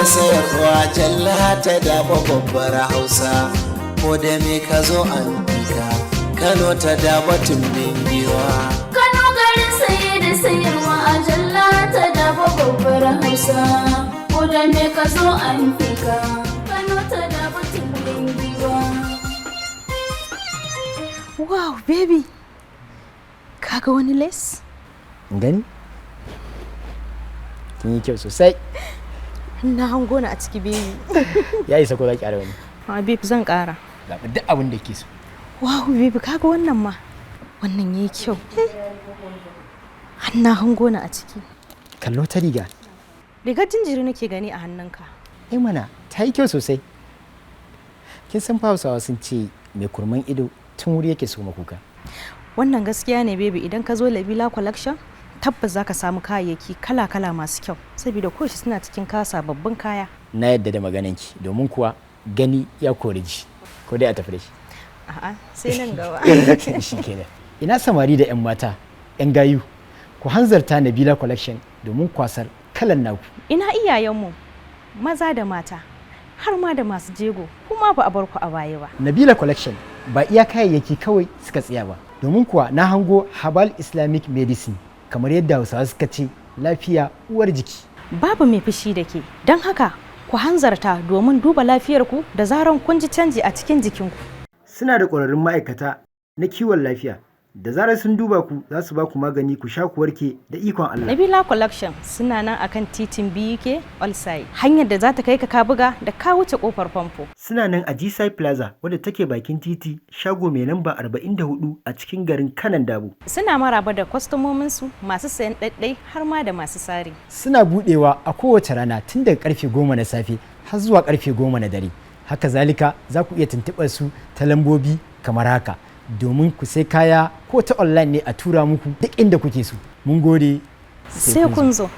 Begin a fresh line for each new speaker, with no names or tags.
sayarwa jalla ta dafa babbar Hausa, ko da me ka zo an fika Kano ta dafa tumbin giwa.
Kano garin saye da sayarwa a jalla ta dafa babbar Hausa, ko da me ka zo an fika Kano ta dafa tumbin giwa.
Wow, baby, kaga wani les?
Gani? Kin yi kyau sosai.
Na hango na a ciki, baby.
Ya isa ko za ki ƙara wani?
Babe zan ƙara.
Zaɓi duk abin da ke so.
Wow, baby, kaga wannan ma. Wannan yayi kyau. Har na hango na a ciki.
Kallo ta riga.
Rigar jinjiri nake gani a hannunka.
Mana, ta yi kyau sosai. Kin san Hausawa sun ce mai kurman ido tun wuri yake so makuka.
Wannan gaskiya ne, baby. Idan ka zo NABEELA collection, tabbas za ka samu kayayyaki kala-kala masu kyau, saboda koshi suna cikin sababbin kaya.
Na yadda da magananki, domin kuwa gani ya kori ji. Ko dai a tafi da shi.
A'a, sai nan gaba.
Shi kenan. Ina samari da 'yan mata, 'yan gayu, ku hanzarta NABEELA collection domin kwasar kalan naku.
Ina iyayenmu, maza da mata, har ma da masu jego, kuma ba a bar ku a baya ba.
NABEELA collection ba iya kayayyaki kawai suka tsaya ba, domin kuwa na hango Herbal Islamic Medicine, kamar yadda Hausawa suka ce lafiya uwar jiki.
Babu mai fushi da ke, don haka ku hanzarta domin duba lafiyarku da zaran kun ji canji a cikin jikinku.
Suna da ƙwararrun ma'aikata na kiwon lafiya, da zarar sun duba ku za su ba ku magani ku sha ku warke da ikon Allah.
NABEELA collection suna nan akan titin BUK Allside, hanyar da za ta kai ka buga da ka wuce kofar famfo.
Suna nan a G-Side Plaza wadda take bakin titi, shago mai lamba 44 a cikin garin Kanan Dabo.
Suna maraba da kwastomominsu masu sayan ɗaiɗai har ma da masu sari.
Suna buɗewa a kowace rana tun daga karfe 10 na safe har zuwa karfe 10 na dare. Haka zalika za ku iya tuntuɓar su ta lambobi kamar haka, domin ku sai kaya ko ta online ne a tura muku duk inda kuke so. Mun gode.
Sai kun zo.